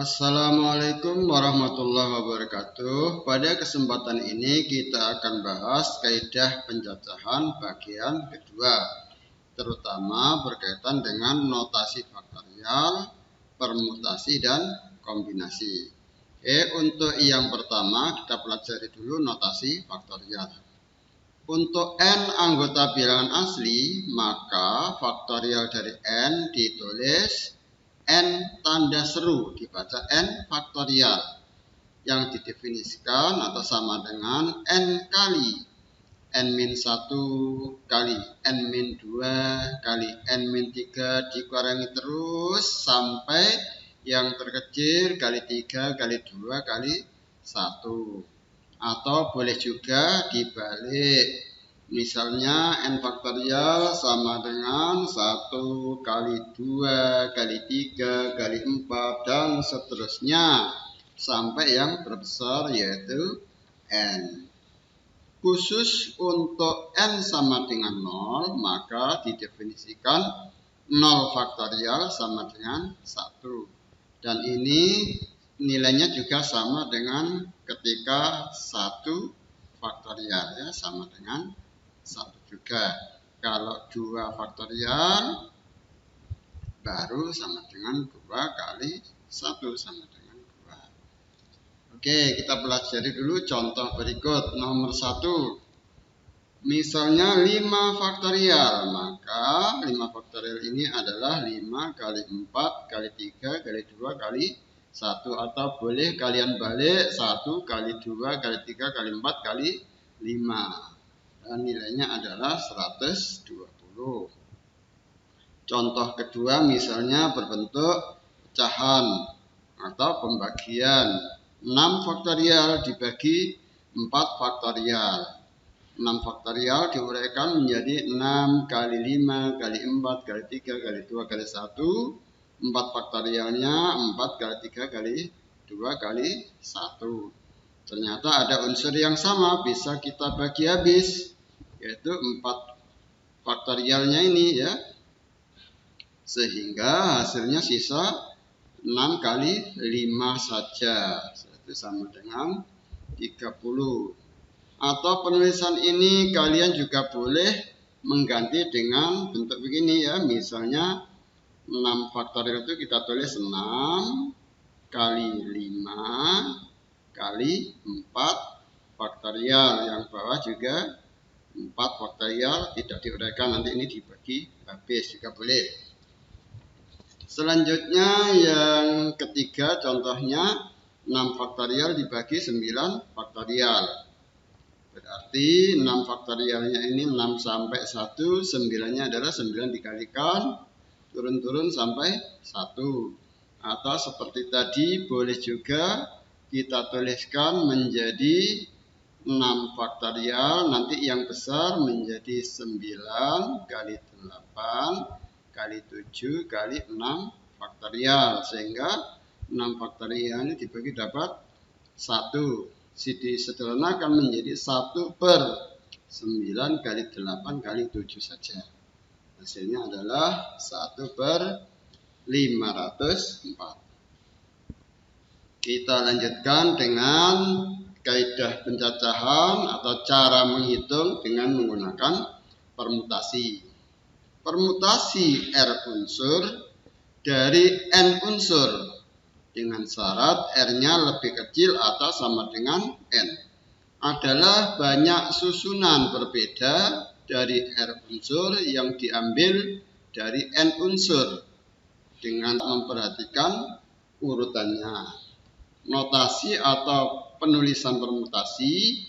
Assalamualaikum warahmatullahi wabarakatuh. Pada kesempatan ini kita akan bahas kaidah pencacahan bagian kedua, terutama berkaitan dengan notasi faktorial, permutasi, dan kombinasi. Untuk yang pertama kita pelajari dulu notasi faktorial. Untuk n anggota bilangan asli, maka faktorial dari n ditulis n tanda seru, dibaca n faktorial, yang didefinisikan atau sama dengan n kali n-1 kali n-2 kali n-3 dikurangi terus sampai yang terkecil kali 3 kali 2 kali 1. Atau boleh juga dibalik. Misalnya n faktorial sama dengan 1 kali 2 kali 3 kali 4 dan seterusnya sampai yang terbesar yaitu n. Khusus untuk n sama dengan 0 maka didefinisikan 0 faktorial sama dengan 1. Dan ini nilainya juga sama dengan ketika 1 faktorial, ya, sama dengan 1 juga. Kalau 2 faktorial baru sama dengan 2 kali 1 sama dengan 2. Oke, kita pelajari dulu contoh berikut. Nomor 1. Misalnya 5 faktorial, maka 5 faktorial ini adalah 5 kali 4 kali 3 kali 2 kali 1, atau boleh kalian balik 1 kali 2 kali 3 kali 4 kali 5. Dan nilainya adalah 120. Contoh kedua misalnya berbentuk pecahan atau pembagian. 6 faktorial dibagi 4 faktorial. 6 faktorial diuraikan menjadi 6 kali 5 kali 4 kali 3 kali 2 kali 1. 4 faktorialnya 4 kali 3 kali 2 kali 1. Ternyata ada unsur yang sama, bisa kita bagi habis, yaitu 4 faktorialnya ini, ya. Sehingga hasilnya sisa 6 kali 5 saja, itu sama dengan 30. Atau penulisan ini kalian juga boleh mengganti dengan bentuk begini, ya. Misalnya 6 faktorial itu kita tulis 6 kali 5 kali 4 faktorial. Yang bawah juga 4 faktorial, tidak diuraikan, nanti ini dibagi habis juga boleh. Selanjutnya yang ketiga contohnya 6 faktorial dibagi 9 faktorial. Berarti 6 faktorialnya ini 6 sampai 1, 9-nya adalah 9 dikalikan, turun-turun sampai 1. Atau seperti tadi boleh juga kita tuliskan menjadi 6 faktorial, nanti yang besar menjadi 9 kali 8 kali 7 kali 6 faktorial, sehingga 6 faktorial ini dibagi dapat 1. Disederhanakan menjadi 1 per 9 kali 8 kali 7 saja. Hasilnya adalah 1 per 504. Kita lanjutkan dengan kaidah pencacahan atau cara menghitung dengan menggunakan permutasi. Permutasi R unsur dari N unsur dengan syarat R-nya lebih kecil atau sama dengan N adalah banyak susunan berbeda dari R unsur yang diambil dari N unsur dengan memperhatikan urutannya. Notasi atau penulisan permutasi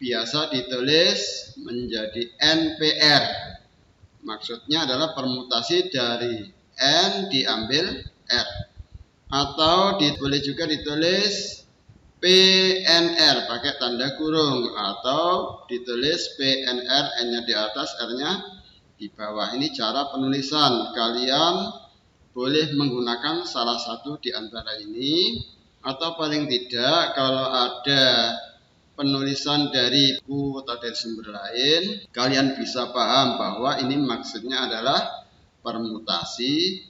biasa ditulis menjadi NPR. Maksudnya adalah permutasi dari N diambil R. Atau boleh juga ditulis PNR pakai tanda kurung, atau ditulis PNR, N-nya di atas, R-nya di bawah. Ini cara penulisan. Kalian boleh menggunakan salah satu di antara ini, atau paling tidak kalau ada penulisan dari buku atau dari sumber lain, kalian bisa paham bahwa ini maksudnya adalah permutasi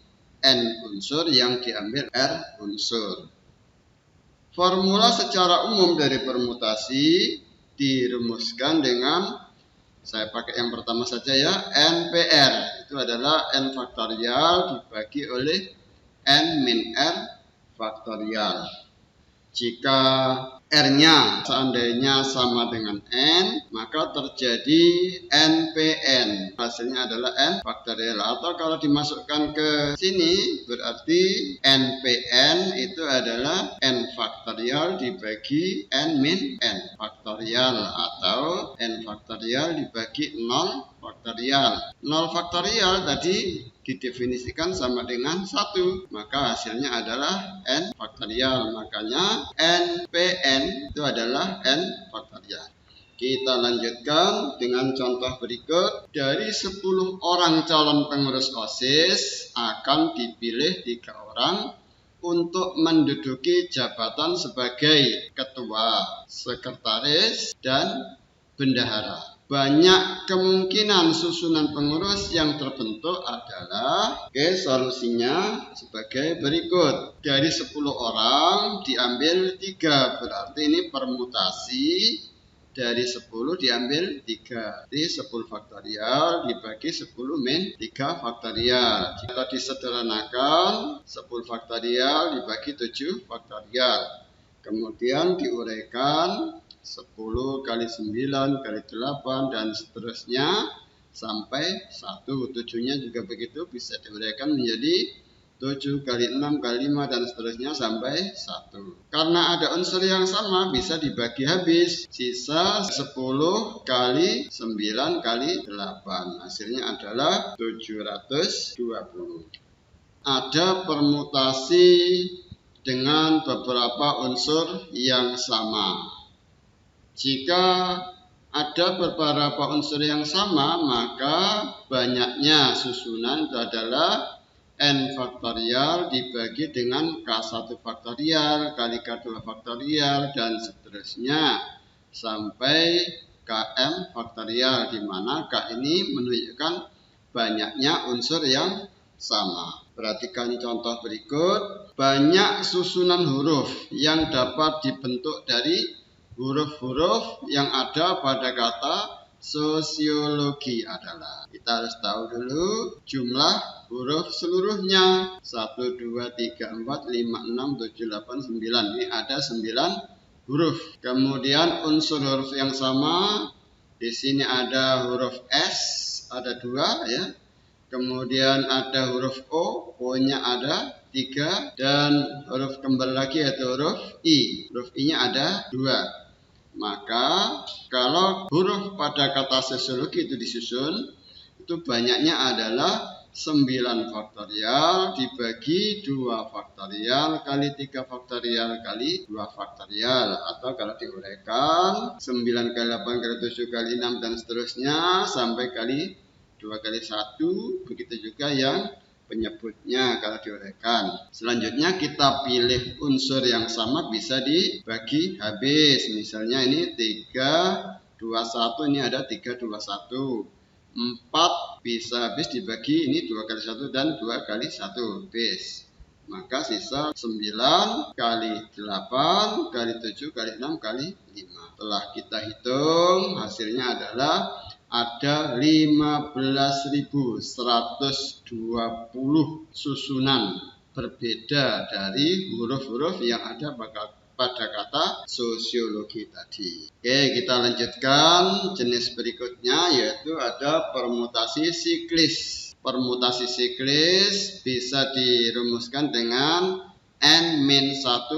N unsur yang diambil R unsur. Formula secara umum dari permutasi dirumuskan dengan, saya pakai yang pertama saja ya, NPR. Itu adalah N faktorial dibagi oleh N min R faktorial. Jika R-nya seandainya sama dengan N, maka terjadi NPN. Hasilnya adalah N faktorial. Atau kalau dimasukkan ke sini, berarti NPN itu adalah N faktorial dibagi N min N faktorial. Atau N faktorial dibagi 0 faktorial. 0 faktorial tadi didefinisikan sama dengan 1, maka hasilnya adalah N faktorial. Makanya NPN itu adalah N faktorial. Kita lanjutkan dengan contoh berikut. Dari 10 orang calon pengurus OSIS akan dipilih 3 orang untuk menduduki jabatan sebagai ketua, sekretaris, dan bendahara. Banyak kemungkinan susunan pengurus yang terbentuk adalah, solusinya sebagai berikut. Dari 10 orang diambil 3, berarti ini permutasi dari 10 diambil 3. Jadi 10 faktorial dibagi 10 min 3 faktorial. Jika disederhanakan, 10 faktorial dibagi 7 faktorial. Kemudian diuraikan 10 kali 9 kali 8 dan seterusnya sampai 1. 7-nya juga begitu, bisa diuraikan menjadi 7 kali 6 kali 5 dan seterusnya sampai 1. Karena ada unsur yang sama, bisa dibagi habis. Sisa 10 kali 9 kali 8. Hasilnya adalah 720. Ada permutasi dengan beberapa unsur yang sama. Jika ada beberapa unsur yang sama, maka banyaknya susunan itu adalah N faktorial dibagi dengan K1 faktorial kali K2 faktorial dan seterusnya sampai Km faktorial, di mana K ini menunjukkan banyaknya unsur yang sama. Perhatikan contoh berikut. Banyak susunan huruf yang dapat dibentuk dari huruf-huruf yang ada pada kata sosiologi adalah. Kita harus tahu dulu jumlah huruf seluruhnya. 1, 2, 3, 4, 5, 6, 7, 8, 9. Ini ada 9 huruf. Kemudian unsur huruf yang sama. Di sini ada huruf S, ada 2 ya. Kemudian ada huruf O, O-nya ada 3. Dan huruf kembar lagi yaitu huruf I. Huruf I-nya ada 2. Maka kalau huruf pada kata sosiologi itu disusun, itu banyaknya adalah 9 faktorial dibagi 2 faktorial kali 3 faktorial kali 2 faktorial. Atau kalau diuraikan 9 kali 8 kali 7 kali 6 dan seterusnya sampai kali 2 kali 1. Begitu juga yang penyebutnya kalau diuraikan. Selanjutnya kita pilih unsur yang sama, bisa dibagi habis. Misalnya ini 3, 2, 1, ini ada 3, 2, 1. 4 bisa habis dibagi ini 2 kali 1 dan 2 kali 1 habis. Maka sisa 9 kali 8 kali 7 kali 6 kali 5. Setelah kita hitung, hasilnya adalah ada 15.120 susunan berbeda dari huruf-huruf yang ada pada kata sosiologi tadi. Oke, kita lanjutkan jenis berikutnya, yaitu ada permutasi siklis. Permutasi siklis bisa dirumuskan dengan N-1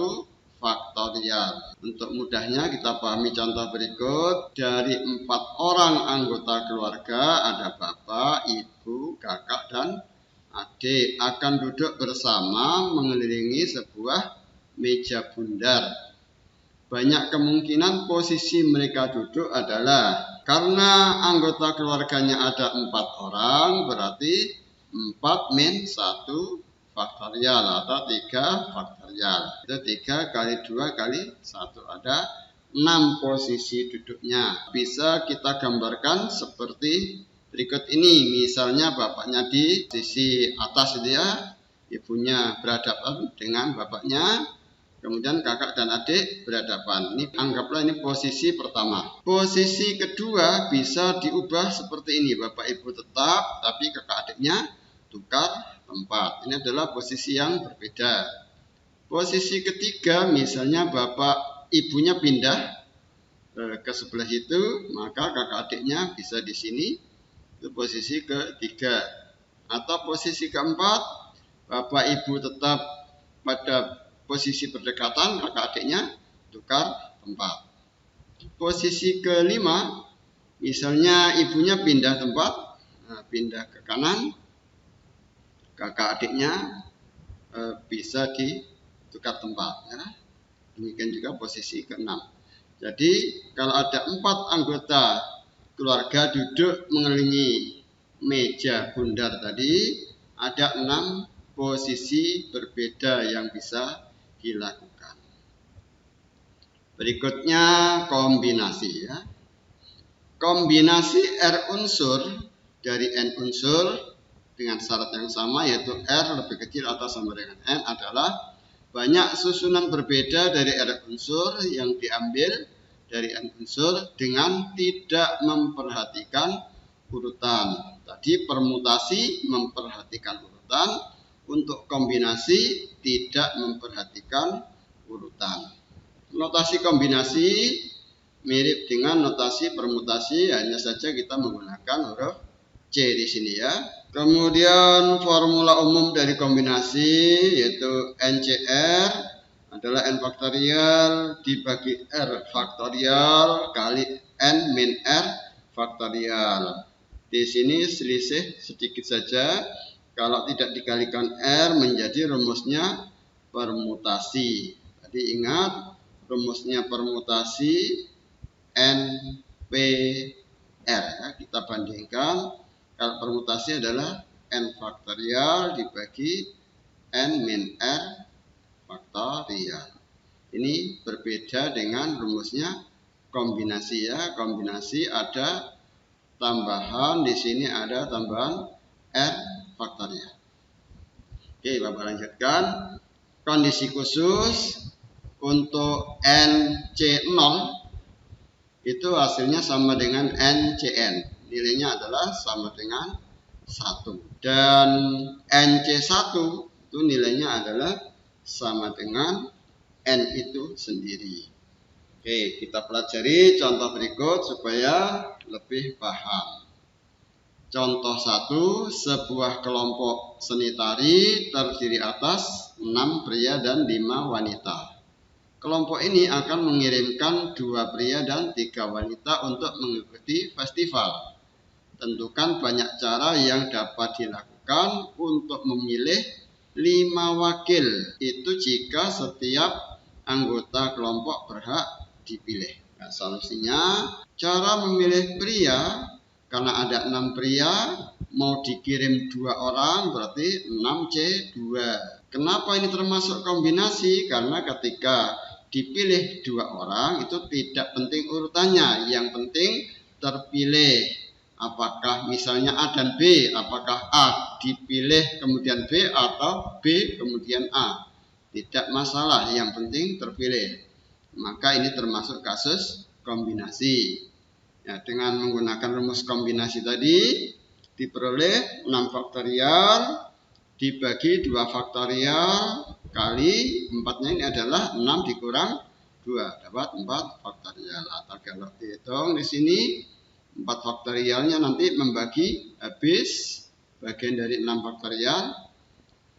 faktorial. Untuk mudahnya kita pahami contoh berikut. Dari 4 orang anggota keluarga, ada bapak, ibu, kakak, dan adik, akan duduk bersama mengelilingi sebuah meja bundar. Banyak kemungkinan posisi mereka duduk adalah, karena anggota keluarganya ada 4 orang, berarti 4 min 1 faktorial atau 3 faktorial. Itu 3 kali 2 kali 1. Ada 6 posisi duduknya. Bisa kita gambarkan seperti berikut ini. Misalnya bapaknya di sisi atas itu ya, ibunya berhadapan dengan bapaknya. Kemudian kakak dan adik berhadapan. Ini anggaplah ini posisi pertama. Posisi kedua bisa diubah seperti ini. Bapak ibu tetap, tapi kakak adiknya tukar tempat. Ini adalah posisi yang berbeda. Posisi ketiga, misalnya bapak ibunya pindah ke sebelah itu, maka kakak adiknya bisa di sini. Itu posisi ketiga. Atau posisi keempat, bapak ibu tetap pada posisi berdekatan, kakak adiknya tukar tempat. Posisi kelima, misalnya ibunya pindah tempat, pindah ke kanan, kakak adiknya bisa ditukar tempat. Ya. Demikian juga posisi keenam. Jadi kalau ada 4 anggota keluarga duduk mengelilingi meja bundar tadi, ada 6 posisi berbeda yang bisa dilakukan. Berikutnya kombinasi ya. Kombinasi R unsur dari N unsur dengan syarat yang sama, yaitu R lebih kecil atau sama dengan N adalah banyak susunan berbeda dari R unsur yang diambil dari N unsur dengan tidak memperhatikan urutan. Tadi permutasi memperhatikan urutan. Untuk kombinasi tidak memperhatikan urutan. Notasi kombinasi mirip dengan notasi permutasi, hanya saja kita menggunakan huruf C di sini ya. Kemudian formula umum dari kombinasi yaitu NCR adalah N faktorial dibagi R faktorial kali N min R faktorial. Di sini selisih sedikit saja. Kalau tidak dikalikan R menjadi rumusnya permutasi. Jadi ingat rumusnya permutasi NPR. Ya, kita bandingkan. Kalau permutasi adalah N faktorial dibagi N min R faktorial. Ini berbeda dengan rumusnya kombinasi ya. Kombinasi ada tambahan, di sini ada tambahan R faktorial. Oke, Bapak lanjutkan. Kondisi khusus untuk NC0 itu hasilnya sama dengan NCN. Nilainya adalah sama dengan 1. Dan NC1 itu nilainya adalah sama dengan N itu sendiri. Oke, kita pelajari contoh berikut supaya lebih paham. Contoh 1, sebuah kelompok seni tari terdiri atas 6 pria dan 5 wanita. Kelompok ini akan mengirimkan 2 pria dan 3 wanita untuk mengikuti festival. Tentukan banyak cara yang dapat dilakukan untuk memilih 5 wakil. Itu jika setiap anggota kelompok berhak dipilih. Nah, solusinya, cara memilih pria. Karena ada 6 pria, mau dikirim 2 orang berarti 6C2. Kenapa ini termasuk kombinasi? Karena ketika dipilih 2 orang itu tidak penting urutannya. Yang penting terpilih. Apakah misalnya A dan B, apakah A dipilih kemudian B atau B kemudian A. Tidak masalah, yang penting terpilih. Maka ini termasuk kasus kombinasi. Ya, dengan menggunakan rumus kombinasi tadi diperoleh 6 faktorial dibagi 2 faktorial kali 4-nya ini adalah 6 dikurang 2 dapat 4 faktorial. Atau kalau dihitung di sini 4 faktorialnya nanti membagi habis bagian dari 6 faktorial.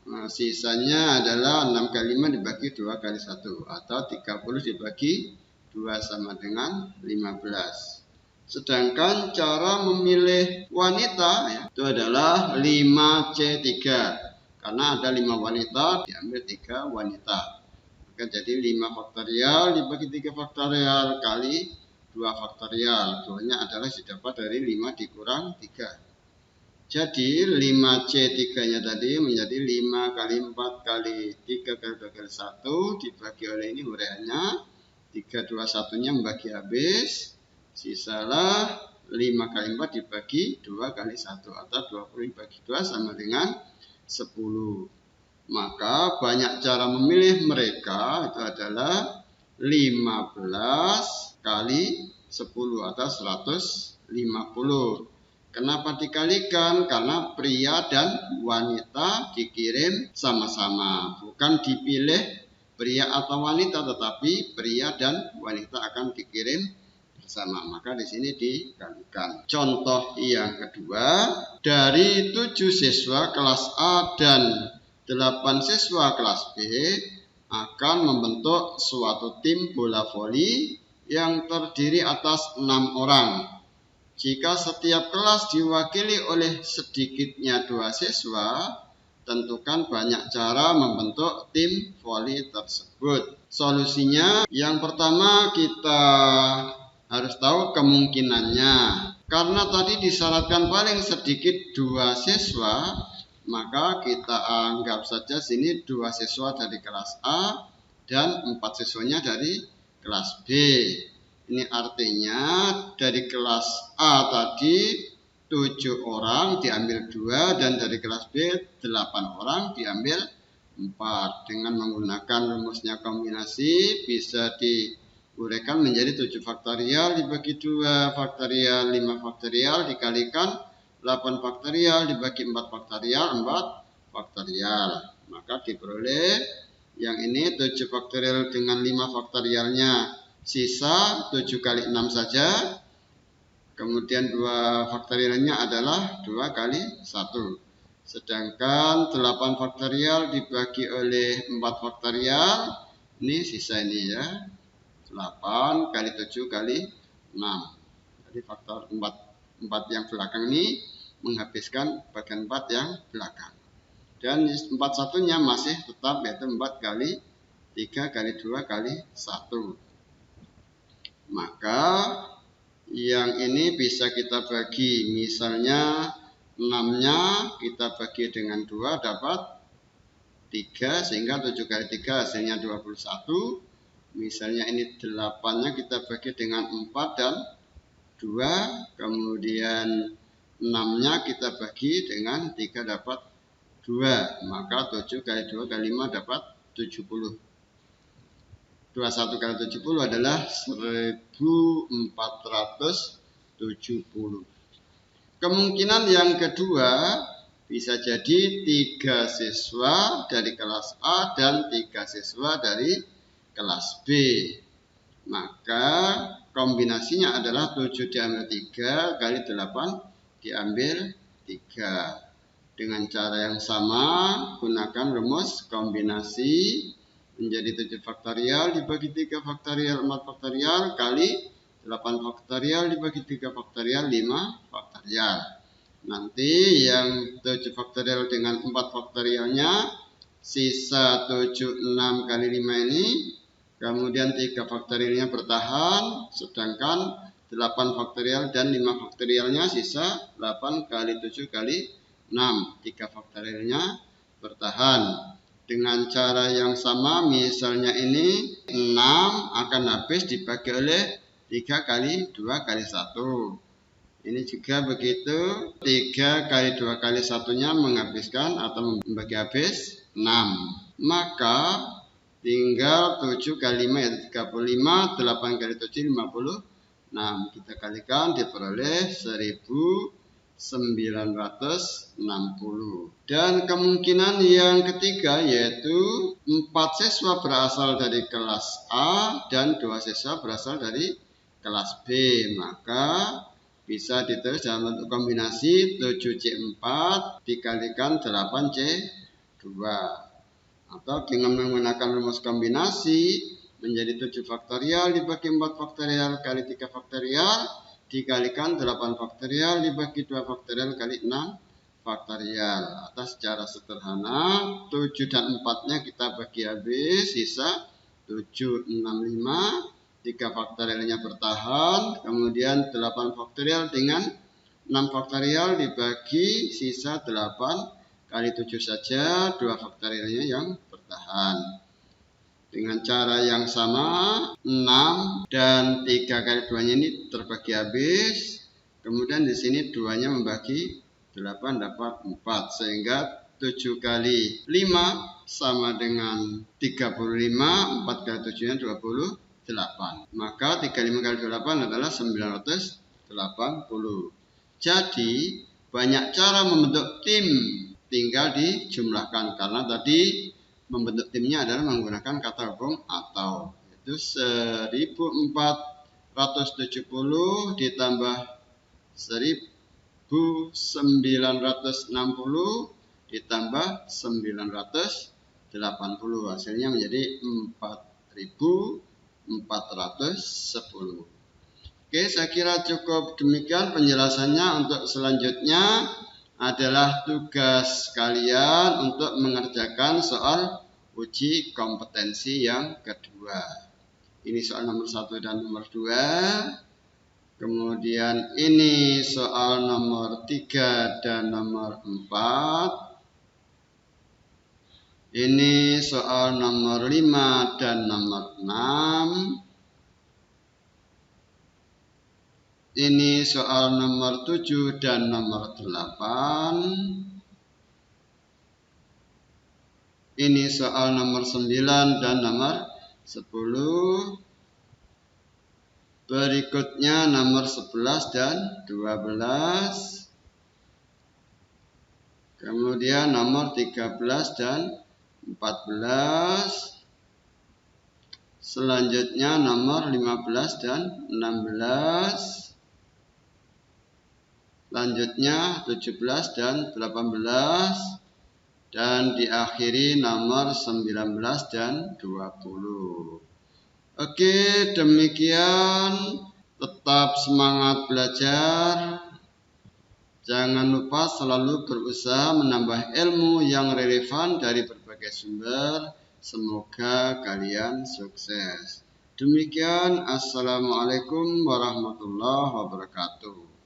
Nah, sisanya adalah 6 kali 5 dibagi 2 kali 1 atau 30 dibagi 2 sama dengan 15. Sedangkan cara memilih wanita ya, itu adalah 5C3. Karena ada 5 wanita, diambil 3 wanita. Maka jadi 5 faktorial dibagi 3 faktorial kali 2 faktorial. Duanya adalah didapat dari 5 dikurang 3. Jadi 5C3-nya tadi menjadi 5 kali 4 kali 3 kali 2 kali 1 dibagi oleh ini uraiannya. 321-nya membagi habis. Sisalah 5 kali 4 dibagi 2 kali 1 atau 20 dibagi 2 sama dengan 10. Maka banyak cara memilih mereka itu adalah 15 kali 10 atau 150. Kenapa dikalikan? Karena pria dan wanita dikirim sama-sama, bukan dipilih pria atau wanita, tetapi pria dan wanita akan dikirim bersama. Maka di sini dikalikan. Contoh yang kedua, dari 7 siswa kelas A dan 8 siswa kelas B akan membentuk suatu tim bola voli yang terdiri atas 6 orang. Jika setiap kelas diwakili oleh sedikitnya 2 siswa, tentukan banyak cara membentuk tim voli tersebut. Solusinya, yang pertama kita harus tahu kemungkinannya. Karena tadi disyaratkan paling sedikit 2 siswa, maka kita anggap saja sini 2 siswa dari kelas A dan 4 siswanya dari kelas B. Ini artinya dari kelas A tadi 7 orang diambil 2 dan dari kelas B 8 orang diambil 4. Dengan menggunakan rumusnya kombinasi bisa diuraikan menjadi 7 faktorial dibagi 2 faktorial 5 faktorial dikalikan 8 faktorial dibagi 4 faktorial 4 faktorial. Maka diperoleh yang ini 7 faktorial dengan 5 faktorialnya. Sisa 7 kali 6 saja. Kemudian 2 faktorialnya adalah 2 kali 1. Sedangkan 8 faktorial dibagi oleh 4 faktorial. Ini sisa ini ya. 8 kali 7 kali 6. Jadi faktor 4 yang belakang ini menghabiskan bagian 4 yang belakang. Dan 4 satunya masih tetap yaitu 4 kali 3 kali 2 kali 1. Maka yang ini bisa kita bagi, misalnya 6-nya kita bagi dengan 2 dapat 3 sehingga 7 kali 3 hasilnya 21. Misalnya ini 8-nya kita bagi dengan 4 dan 2, kemudian 6-nya kita bagi dengan 3 dapat 2, maka 7 kali 2 kali 5 dapat 70. 21 kali 70 adalah 1470. Kemungkinan yang kedua bisa jadi 3 siswa dari kelas A dan 3 siswa dari kelas B. Maka kombinasinya adalah 7 diambil 3 kali 8 diambil 3. Dengan cara yang sama, gunakan rumus kombinasi menjadi 7 faktorial dibagi 3 faktorial 4 faktorial kali 8 faktorial dibagi 3 faktorial 5 faktorial. Nanti yang 7 faktorial dengan 4 faktorialnya sisa 7 6 kali 5 ini, kemudian 3 faktorialnya bertahan, sedangkan 8 faktorial dan 5 faktorialnya sisa 8 kali 7 kali 6. 3 faktorialnya bertahan. Dengan cara yang sama, misalnya ini 6 akan habis dibagi oleh 3 kali 2 kali 1. Ini juga begitu, 3 kali 2 kali 1-nya menghabiskan atau membagi habis 6. Maka tinggal 7 kali 5 yaitu 35, 8 kali 7 56. Kita kalikan diperoleh 1960. Dan kemungkinan yang ketiga yaitu 4 siswa berasal dari kelas A dan 2 siswa berasal dari kelas B. Maka bisa ditulis dalam bentuk kombinasi 7C4 dikalikan 8C2. Atau dengan menggunakan rumus kombinasi menjadi 7 faktorial dibagi 4 faktorial kali 3 faktorial dikalikan 8 faktorial dibagi 2 faktorial kali 6 faktorial. Atas secara sederhana 7 dan 4-nya kita bagi habis, sisa 7, 6, 5. 3 faktorialnya bertahan, kemudian 8 faktorial dengan 6 faktorial dibagi sisa 8 kali 7 saja, 2 faktorialnya yang bertahan. Dengan cara yang sama, 6 dan 3 kali 2-nya ini terbagi habis. Kemudian di sini 2-nya membagi 8 dapat 4. Sehingga 7 kali 5 sama dengan 35, 4 kali 7 nya 28. Maka 35 kali 28 adalah 980. Jadi banyak cara membentuk tim, tinggal dijumlahkan karena tadi membentuk timnya adalah menggunakan kata hubung atau. Itu 1470 ditambah 1960 ditambah 980, hasilnya menjadi 4410. Oke, saya kira cukup demikian penjelasannya. Untuk selanjutnya adalah tugas kalian untuk mengerjakan soal uji kompetensi yang kedua. Ini soal nomor 1 dan nomor 2. Kemudian ini soal nomor 3 dan nomor 4. Ini soal nomor 5 dan nomor 6. Ini soal nomor 7 dan nomor 8. Ini soal nomor 9 dan nomor 10. Berikutnya nomor 11 dan 12. Kemudian nomor 13 dan 14. Selanjutnya nomor 15 dan 16. Selanjutnya 17 dan 18. Dan diakhiri nomor 19 dan 20. Oke, demikian. Tetap semangat belajar. Jangan lupa selalu berusaha menambah ilmu yang relevan dari berbagai sumber. Semoga kalian sukses. Demikian, assalamualaikum warahmatullahi wabarakatuh.